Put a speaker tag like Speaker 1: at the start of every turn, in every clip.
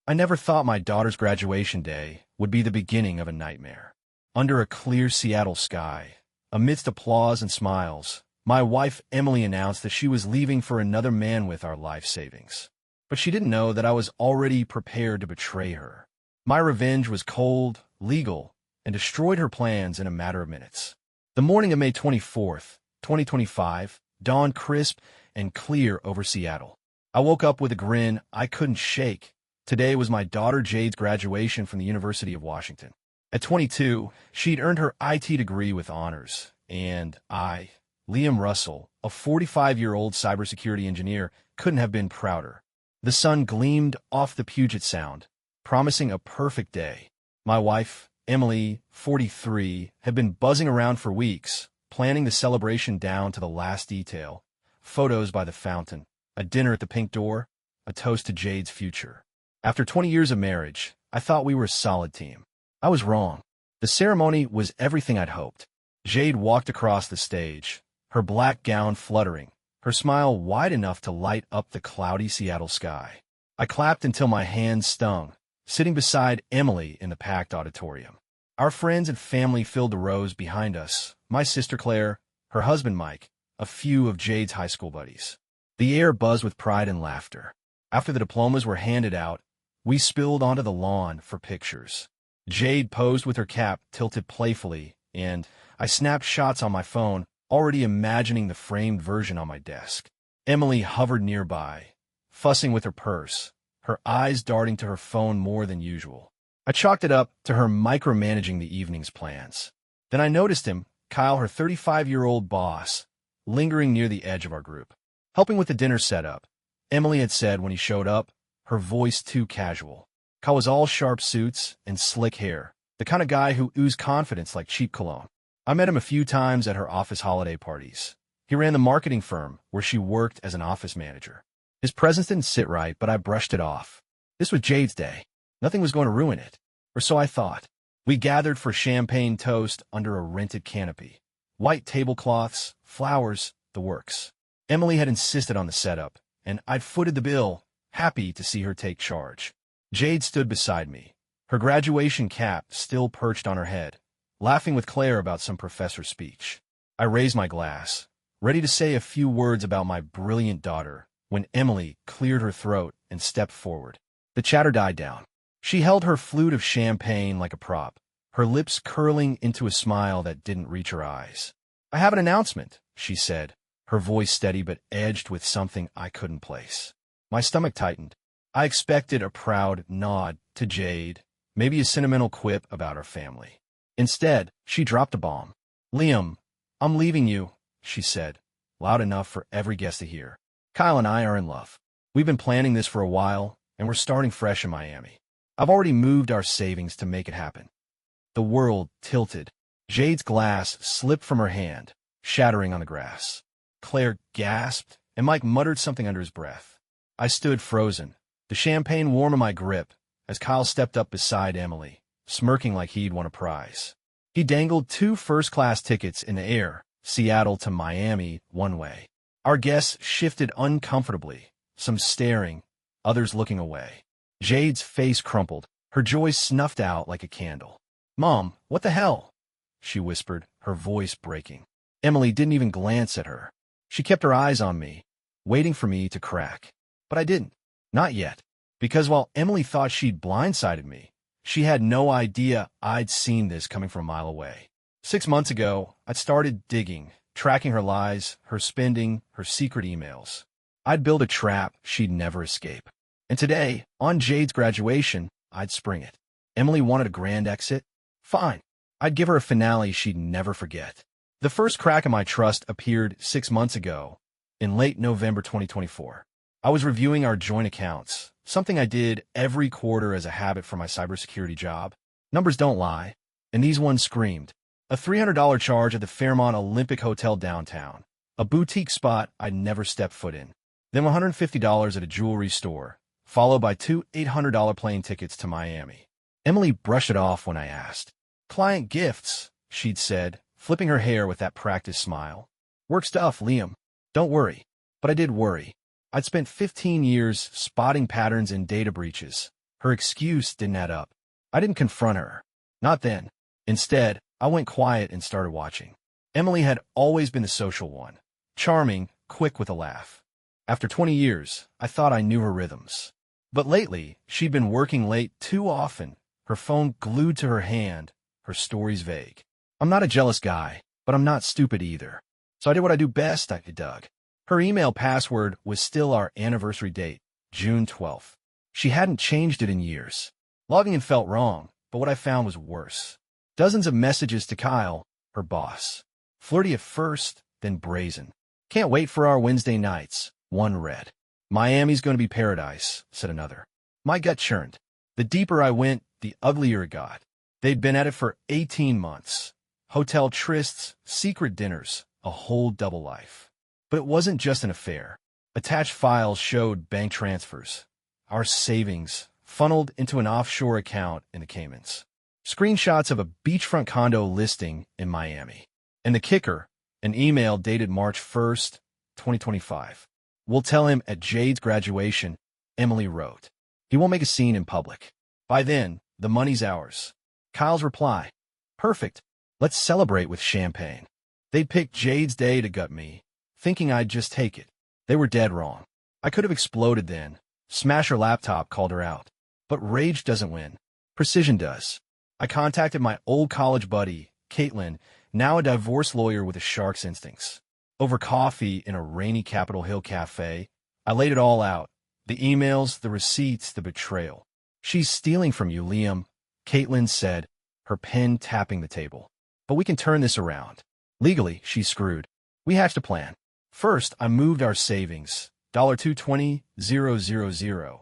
Speaker 1: I never thought my daughter's graduation day would be the beginning of a nightmare. Under a clear Seattle sky, amidst applause and smiles, my wife Emily announced that she was leaving for another man with our life savings. But she didn't know that I was already prepared to betray her. My revenge was cold, legal, and destroyed her plans in a matter of minutes. The morning of May 24th, 2025, dawned crisp and clear over Seattle. I woke up with a grin I couldn't shake. Today was my daughter Jade's graduation from the University of Washington. At 22, she'd earned her IT degree with honors, and I, Liam Russell, a 45-year-old cybersecurity engineer, couldn't have been prouder. The sun gleamed off the Puget Sound, promising a perfect day. My wife, Emily, 43, had been buzzing around for weeks, planning the celebration down to the last detail. Photos by the fountain, a dinner at the Pink Door, a toast to Jade's future. After 20 years of marriage, I thought we were a solid team. I was wrong. The ceremony was everything I'd hoped. Jade walked across the stage, her black gown fluttering, her smile wide enough to light up the cloudy Seattle sky. I clapped until my hands stung, sitting beside Emily in the packed auditorium. Our friends and family filled the rows behind us, my sister Claire, her husband Mike, a few of Jade's high school buddies. The air buzzed with pride and laughter. After the diplomas were handed out, we spilled onto the lawn for pictures. Jade posed with her cap tilted playfully, and I snapped shots on my phone, already imagining the framed version on my desk. Emily hovered nearby, fussing with her purse, her eyes darting to her phone more than usual. I chalked it up to her micromanaging the evening's plans. Then I noticed him, Kyle, her 35-year-old boss, lingering near the edge of our group. Helping with the dinner setup, Emily had said when he showed up, her voice too casual. Kyle was all sharp suits and slick hair, the kind of guy who oozed confidence like cheap cologne. I met him a few times at her office holiday parties. He ran the marketing firm where she worked as an office manager. His presence didn't sit right, but I brushed it off. This was Jade's day. Nothing was going to ruin it. Or so I thought. We gathered for champagne toast under a rented canopy. White tablecloths, flowers, the works. Emily had insisted on the setup, and I'd footed the bill, happy to see her take charge. Jade stood beside me, her graduation cap still perched on her head, laughing with Claire about some professor's speech. I raised my glass, ready to say a few words about my brilliant daughter, when Emily cleared her throat and stepped forward. The chatter died down. She held her flute of champagne like a prop, her lips curling into a smile that didn't reach her eyes. "I have an announcement," she said, her voice steady but edged with something I couldn't place. My stomach tightened. I expected a proud nod to Jade, maybe a sentimental quip about our family. Instead, she dropped a bomb. "Liam, I'm leaving you," she said, loud enough for every guest to hear. "Kyle and I are in love. We've been planning this for a while, and we're starting fresh in Miami. I've already moved our savings to make it happen." The world tilted. Jade's glass slipped from her hand, shattering on the grass. Claire gasped, and Mike muttered something under his breath. I stood frozen, the champagne warm in my grip, as Kyle stepped up beside Emily, smirking like he'd won a prize. He dangled 2 first-class tickets in the air, Seattle to Miami, one way. Our guests shifted uncomfortably, some staring, others looking away. Jade's face crumpled, her joy snuffed out like a candle. "Mom, what the hell?" she whispered, her voice breaking. Emily didn't even glance at her. She kept her eyes on me, waiting for me to crack. But I didn't. Not yet. Because while Emily thought she'd blindsided me, she had no idea I'd seen this coming from a mile away. 6 months ago, I'd started digging, tracking her lies, her spending, her secret emails. I'd build a trap she'd never escape. And today, on Jade's graduation, I'd spring it. Emily wanted a grand exit? Fine. I'd give her a finale she'd never forget. The first crack in my trust appeared 6 months ago, in late November 2024. I was reviewing our joint accounts, something I did every quarter as a habit for my cybersecurity job. Numbers don't lie, and these ones screamed. A $300 charge at the Fairmont Olympic Hotel downtown, a boutique spot I'd never stepped foot in. Then $150 at a jewelry store, followed by 2 $800 plane tickets to Miami. Emily brushed it off when I asked. "Client gifts," she'd said, flipping her hair with that practiced smile. "Work stuff, Liam. Don't worry." But I did worry. I'd spent 15 years spotting patterns in data breaches, Her excuse didn't add up. I didn't confront her. Not then. Instead, I went quiet and started watching. Emily had always been the social one. Charming, quick with a laugh. After 20 years, I thought I knew her rhythms. But lately, she'd been working late too often, her phone glued to her hand, her stories vague. I'm not a jealous guy, but I'm not stupid either. So I did what I do best, I dug. Her email password was still our anniversary date, June 12th. She hadn't changed it in years. Logging in felt wrong, but what I found was worse. Dozens of messages to Kyle, her boss. Flirty at first, then brazen. Can't wait for our Wednesday nights, one read. Miami's going to be paradise, said another. My gut churned. The deeper I went, the uglier it got. They'd been at it for 18 months. Hotel trysts, secret dinners, a whole double life. But it wasn't just an affair. Attached files showed bank transfers. Our savings funneled into an offshore account in the Caymans. Screenshots of a beachfront condo listing in Miami. And the kicker, an email dated March 1st, 2025. We'll tell him at Jade's graduation, Emily wrote. He won't make a scene in public. By then, the money's ours. Kyle's reply. Perfect. Let's celebrate with champagne. They'd picked Jade's day to gut me, thinking I'd just take it. They were dead wrong. I could have exploded then. Smash her laptop, called her out. But rage doesn't win. Precision does. I contacted my old college buddy, Caitlin, now a divorce lawyer with a shark's instincts. Over coffee in a rainy Capitol Hill cafe, I laid it all out. The emails, the receipts, the betrayal. She's stealing from you, Liam, Caitlin said, her pen tapping the table. But we can turn this around. Legally, she's screwed. We hatched a plan. First, I moved our savings, $220,000,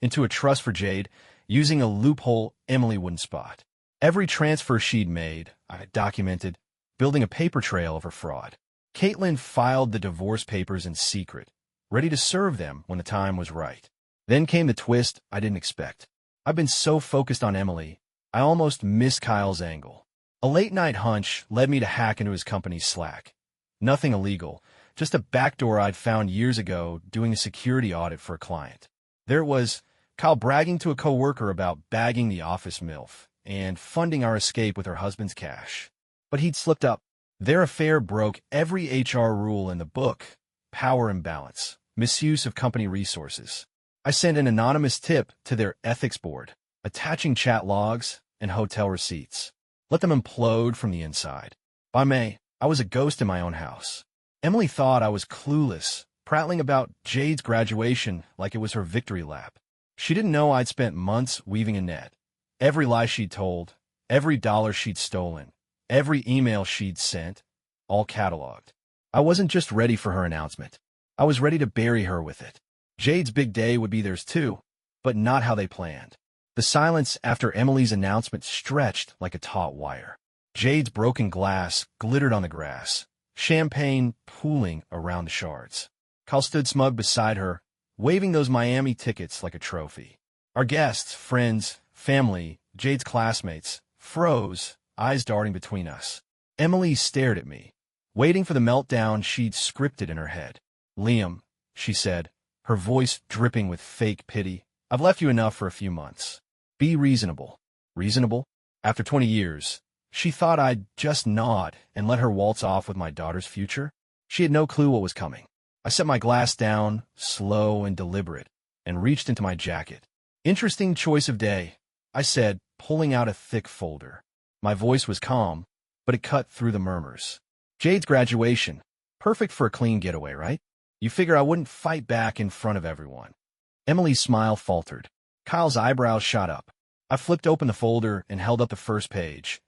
Speaker 1: into a trust for Jade, using a loophole Emily wouldn't spot. Every transfer she'd made, I documented, building a paper trail of her fraud. Caitlin filed the divorce papers in secret, ready to serve them when the time was right. Then came the twist I didn't expect. I've been so focused on Emily, I almost missed Kyle's angle. A late-night hunch led me to hack into his company's Slack. Nothing illegal, just a backdoor I'd found years ago doing a security audit for a client. There it was, Kyle bragging to a coworker about bagging the office MILF and funding our escape with her husband's cash. But he'd slipped up. Their affair broke every HR rule in the book, power imbalance, misuse of company resources. I sent an anonymous tip to their ethics board, attaching chat logs and hotel receipts. Let them implode from the inside. By May, I was a ghost in my own house. Emily thought I was clueless, prattling about Jade's graduation like it was her victory lap. She didn't know I'd spent months weaving a net. Every lie she'd told, every dollar she'd stolen, every email she'd sent, all cataloged. I wasn't just ready for her announcement. I was ready to bury her with it. Jade's big day would be theirs too, but not how they planned. The silence after Emily's announcement stretched like a taut wire. Jade's broken glass glittered on the grass, champagne pooling around the shards. Kyle stood smug beside her, waving those Miami tickets like a trophy. Our guests, friends, family, Jade's classmates, froze, eyes darting between us. Emily stared at me, waiting for the meltdown she'd scripted in her head. Liam, she said, her voice dripping with fake pity, I've left you enough for a few months. Be reasonable. Reasonable? After 20 years, she thought I'd just nod and let her waltz off with my daughter's future. She had no clue what was coming. I set my glass down, slow and deliberate, and reached into my jacket. Interesting choice of day, I said, pulling out a thick folder. My voice was calm, but it cut through the murmurs. Jade's graduation. Perfect for a clean getaway, right? You figure I wouldn't fight back in front of everyone. Emily's smile faltered. Kyle's eyebrows shot up. I flipped open the folder and held up the first page.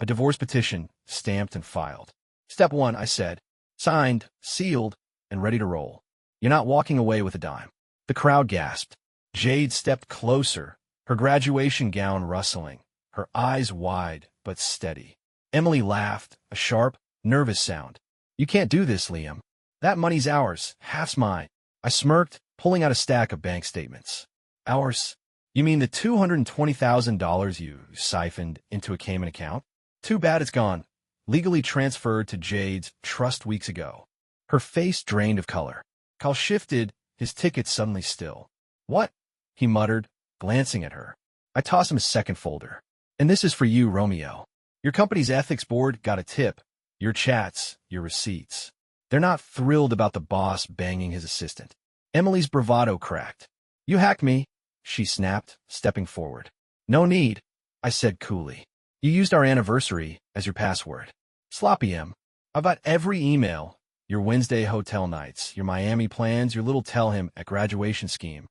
Speaker 1: A divorce petition, stamped and filed. Step 1, I said. Signed, sealed, and ready to roll. You're not walking away with a dime. The crowd gasped. Jade stepped closer, her graduation gown rustling, her eyes wide but steady. Emily laughed, a sharp, nervous sound. You can't do this, Liam. That money's ours, half's mine. I smirked, pulling out a stack of bank statements. Ours? You mean the $220,000 you siphoned into a Cayman account? Too bad it's gone. Legally transferred to Jade's trust weeks ago. Her face drained of color. Kyle shifted, his ticket suddenly still. What? He muttered, glancing at her. I toss him a second folder. And this is for you, Romeo. Your company's ethics board got a tip. Your chats, your receipts. They're not thrilled about the boss banging his assistant. Emily's bravado cracked. You hacked me, she snapped, stepping forward. No need, I said coolly. You used our anniversary as your password. Sloppy M. I've got every email. Your Wednesday hotel nights, your Miami plans, your little tell him at graduation scheme.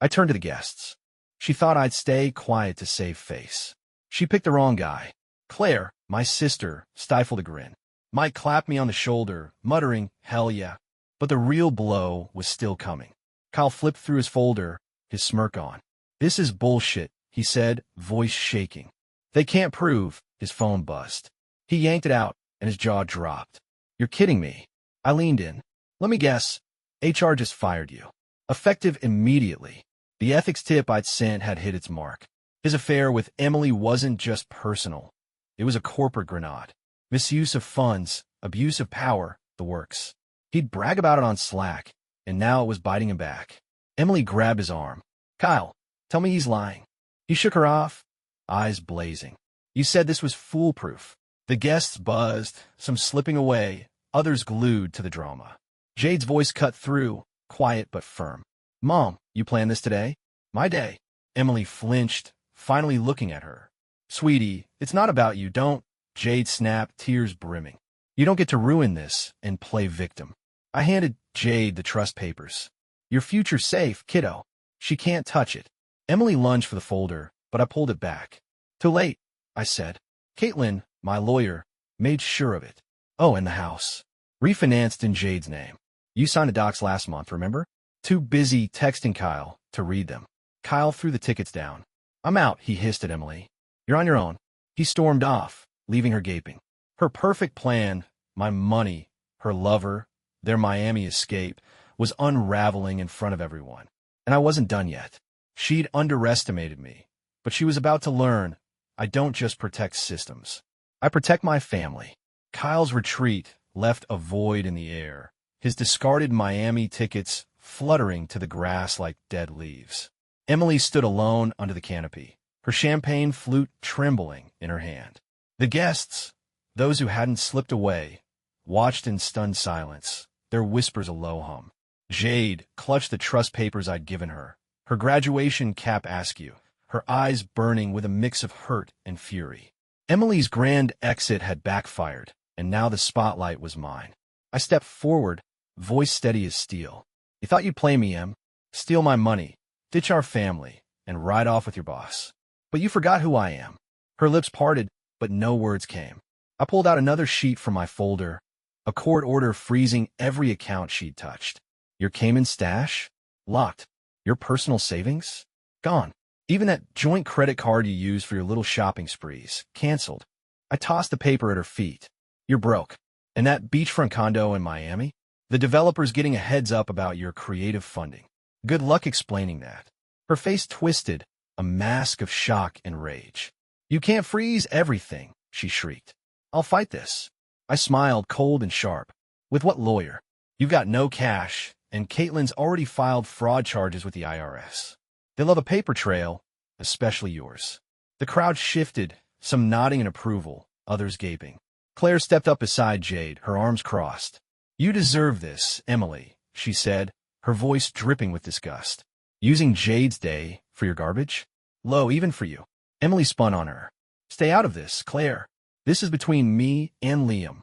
Speaker 1: I turned to the guests. She thought I'd stay quiet to save face. She picked the wrong guy. Claire, my sister, stifled a grin. Mike clapped me on the shoulder, muttering, hell yeah. But the real blow was still coming. Kyle flipped through his folder, his smirk on. This is bullshit, he said, voice shaking. They can't prove. His phone buzzed. He yanked it out, and his jaw dropped. You're kidding me. I leaned in. Let me guess. HR just fired you. Effective immediately. The ethics tip I'd sent had hit its mark. His affair with Emily wasn't just personal. It was a corporate grenade. Misuse of funds, abuse of power, the works. He'd brag about it on Slack, and now it was biting him back. Emily grabbed his arm. Kyle, tell me he's lying. He shook her off, eyes blazing. You said this was foolproof. The guests buzzed, some slipping away, others glued to the drama. Jade's voice cut through, quiet but firm. Mom, you planned this today? My day. Emily flinched, finally looking at her. Sweetie, it's not about you, don't. Jade snapped, tears brimming. You don't get to ruin this and play victim. I handed Jade the trust papers. Your future's safe, kiddo. She can't touch it. Emily lunged for the folder, but I pulled it back. Too late, I said. Caitlin, my lawyer, made sure of it. Oh, and the house. Refinanced in Jade's name. You signed the docs last month, remember? Too busy texting Kyle to read them. Kyle threw the tickets down. I'm out, he hissed at Emily. You're on your own. He stormed off, leaving her gaping. Her perfect plan, my money, her lover, their Miami escape, was unraveling in front of everyone. And I wasn't done yet. She'd underestimated me, but she was about to learn I don't just protect systems. I protect my family. Kyle's retreat left a void in the air, his discarded Miami tickets fluttering to the grass like dead leaves. Emily stood alone under the canopy, her champagne flute trembling in her hand. The guests, those who hadn't slipped away, watched in stunned silence, their whispers a low hum. Jade clutched the trust papers I'd given her, her graduation cap askew, her eyes burning with a mix of hurt and fury. Emily's grand exit had backfired, and now the spotlight was mine. I stepped forward, voice steady as steel. You thought you'd play me, Em? Steal my money, ditch our family, and ride off with your boss. But you forgot who I am. Her lips parted, but no words came. I pulled out another sheet from my folder, a court order freezing every account she'd touched. Your Cayman stash? Locked. Your personal savings? Gone. Even that joint credit card you used for your little shopping sprees? Canceled. I tossed the paper at her feet. You're broke. And that beachfront condo in Miami? The developer's getting a heads up about your creative funding. Good luck explaining that. Her face twisted, a mask of shock and rage. You can't freeze everything, she shrieked. I'll fight this. I smiled, cold and sharp. With what lawyer? You've got no cash, and Caitlin's already filed fraud charges with the IRS. They love a paper trail, especially yours. The crowd shifted, some nodding in approval, others gaping. Claire stepped up beside Jade, her arms crossed. You deserve this, Emily, she said, her voice dripping with disgust. Using Jade's day for your garbage? Low, even for you. Emily spun on her. Stay out of this, Claire. This is between me and Liam.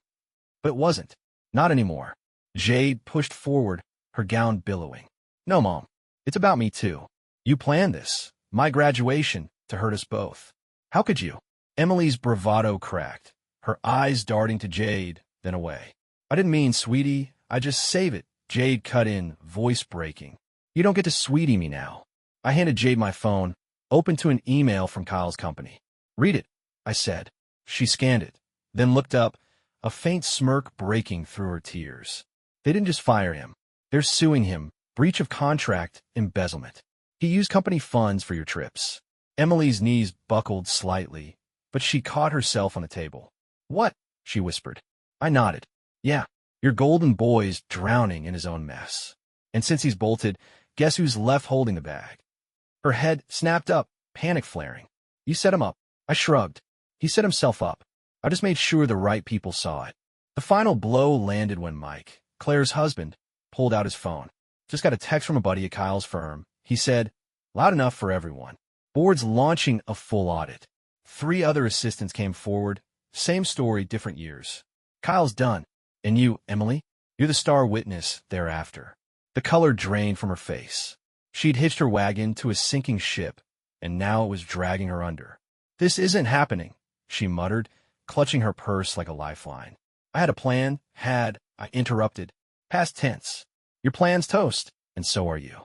Speaker 1: But it wasn't. Not anymore. Jade pushed forward, her gown billowing. No, Mom. It's about me, too. You planned this, my graduation, to hurt us both. How could you? Emily's bravado cracked, her eyes darting to Jade, then away. I didn't mean, sweetie. I just save it. Jade cut in, voice breaking. You don't get to sweetie me now. I handed Jade my phone, open to an email from Kyle's company. Read it, I said. She scanned it, then looked up, a faint smirk breaking through her tears. They didn't just fire him. They're suing him, breach of contract, embezzlement. He used company funds for your trips. Emily's knees buckled slightly, but she caught herself on the table. What? She whispered. I nodded. Yeah, your golden boy's drowning in his own mess. And since he's bolted, guess who's left holding the bag? Her head snapped up, panic flaring. You set him up. I shrugged. He set himself up. I just made sure the right people saw it. The final blow landed when Mike, Claire's husband, pulled out his phone. Just got a text from a buddy at Kyle's firm. He said, "Loud enough for everyone. Board's launching a full audit." 3 other assistants came forward. Same story, different years. Kyle's done. And you, Emily? You're the star witness thereafter. The color drained from her face. She'd hitched her wagon to a sinking ship, and now it was dragging her under. "This isn't happening," she muttered, clutching her purse like a lifeline. "I had a plan, I interrupted. Past tense. Your plan's toast, and so are you."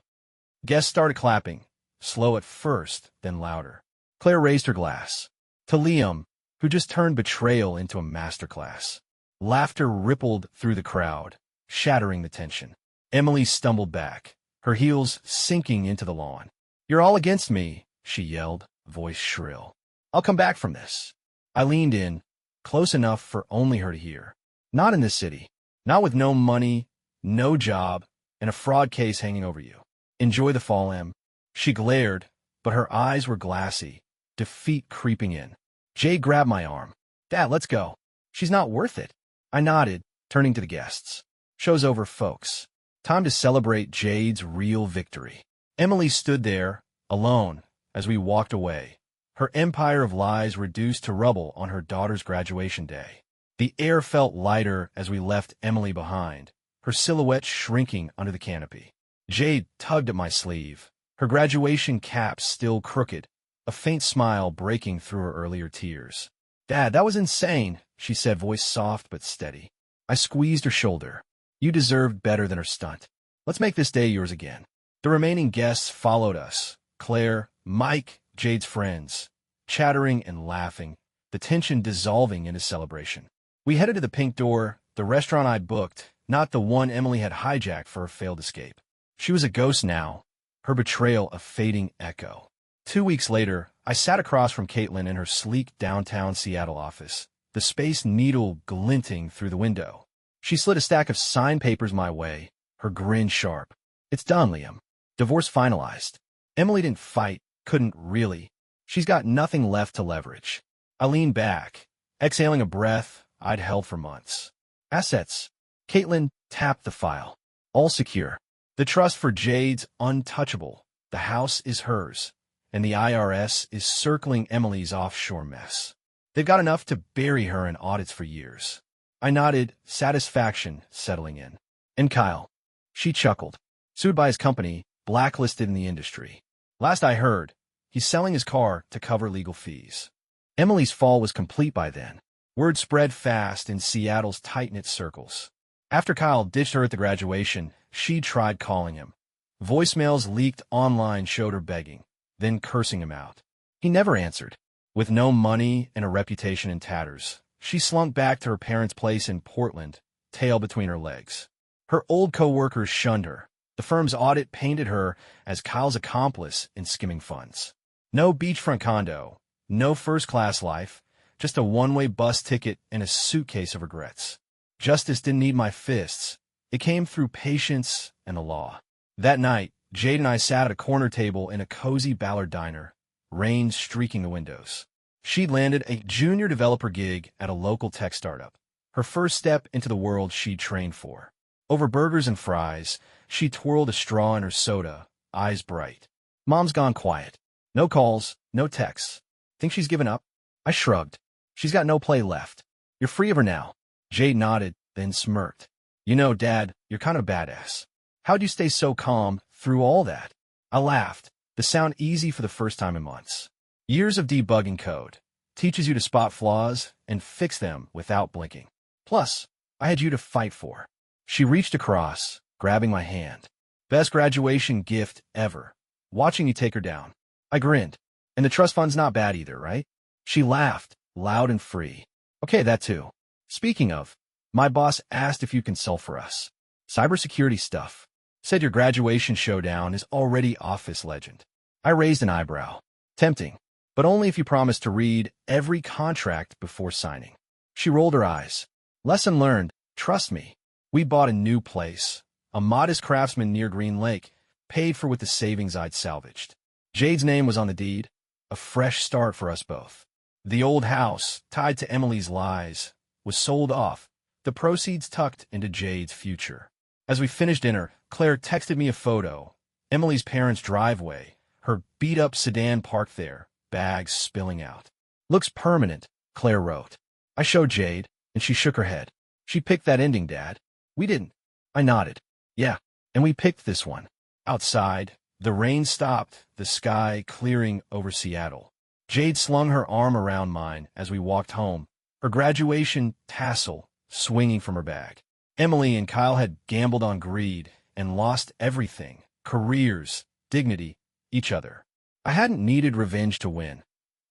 Speaker 1: Guests started clapping, slow at first, then louder. Claire raised her glass. To Liam, who just turned betrayal into a masterclass. Laughter rippled through the crowd, shattering the tension. Emily stumbled back, her heels sinking into the lawn. "You're all against me," she yelled, voice shrill. "I'll come back from this." I leaned in, close enough for only her to hear. "Not in this city. Not with no money, no job, and a fraud case hanging over you. Enjoy the fall, Em." She glared, but her eyes were glassy, defeat creeping in. Jade grabbed my arm. "Dad, let's go. She's not worth it." I nodded, turning to the guests. "Show's over, folks. Time to celebrate Jade's real victory." Emily stood there, alone, as we walked away, her empire of lies reduced to rubble on her daughter's graduation day. The air felt lighter as we left Emily behind, her silhouette shrinking under the canopy. Jade tugged at my sleeve, her graduation cap still crooked, a faint smile breaking through her earlier tears. "Dad, that was insane," she said, voice soft but steady. I squeezed her shoulder. "You deserved better than her stunt. Let's make this day yours again." The remaining guests followed us, Claire, Mike, Jade's friends, chattering and laughing, the tension dissolving into celebration. We headed to the Pink Door, the restaurant I'd booked, not the one Emily had hijacked for her failed escape. She was a ghost now, her betrayal a fading echo. 2 weeks later, I sat across from Caitlin in her sleek downtown Seattle office, the Space Needle glinting through the window. She slid a stack of signed papers my way, her grin sharp. "It's done, Liam. Divorce finalized." Emily didn't fight, couldn't really. She's got nothing left to leverage. I leaned back, exhaling a breath I'd held for months. "Assets." Caitlin tapped the file. "All secure. The trust for Jade's untouchable. The house is hers, and the IRS is circling Emily's offshore mess. They've got enough to bury her in audits for years." I nodded, satisfaction settling in. "And Kyle?" She chuckled. "Sued by his company, blacklisted in the industry. Last I heard, he's selling his car to cover legal fees." Emily's fall was complete by then. Word spread fast in Seattle's tight-knit circles. After Kyle ditched her at the graduation, she tried calling him. Voicemails leaked online showed her begging, then cursing him out. He never answered. With no money and a reputation in tatters, she slunk back to her parents' place in Portland, tail between her legs. Her old co-workers shunned her. The firm's audit painted her as Kyle's accomplice in skimming funds. No beachfront condo, no first-class life, just a one-way bus ticket and a suitcase of regrets. Justice didn't need my fists. It came through patience and the law. That night, Jade and I sat at a corner table in a cozy Ballard diner, rain streaking the windows. She'd landed a junior developer gig at a local tech startup, her first step into the world she'd trained for. Over burgers and fries, she twirled a straw in her soda, eyes bright. "Mom's gone quiet. No calls, no texts. Think she's given up?" I shrugged. "She's got no play left. You're free of her now." Jade nodded, then smirked. "You know, Dad, you're kind of badass. How'd you stay so calm through all that?" I laughed, the sound easy for the first time in months. Years of debugging code teaches you to spot flaws and fix them without blinking. Plus, I had you to fight for. She reached across, grabbing my hand. "Best graduation gift ever. Watching you take her down." I grinned. "And the trust fund's not bad either, right?" She laughed, loud and free. "Okay, that too. Speaking of, my boss asked if you consult for us. Cybersecurity stuff. Said your graduation showdown is already office legend." I raised an eyebrow. "Tempting, but only if you promise to read every contract before signing." She rolled her eyes. "Lesson learned. Trust me." We bought a new place, a modest craftsman near Green Lake, paid for with the savings I'd salvaged. Jade's name was on the deed, a fresh start for us both. The old house, tied to Emily's lies, was sold off, the proceeds tucked into Jade's future. As we finished dinner, Claire texted me a photo. Emily's parents' driveway, her beat-up sedan parked there, bags spilling out. "Looks permanent," Claire wrote. I showed Jade, and she shook her head. "She picked that ending, Dad." "We didn't." I nodded. "Yeah, and we picked this one." Outside, the rain stopped, the sky clearing over Seattle. Jade slung her arm around mine as we walked home, her graduation tassel swinging from her bag. Emily and Kyle had gambled on greed and lost everything: careers, dignity, each other. I hadn't needed revenge to win.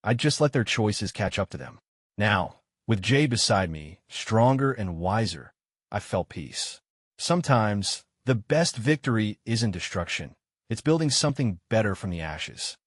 Speaker 1: I'd just let their choices catch up to them. Now, with Jade beside me, stronger and wiser, I felt peace. Sometimes, the best victory isn't destruction. It's building something better from the ashes.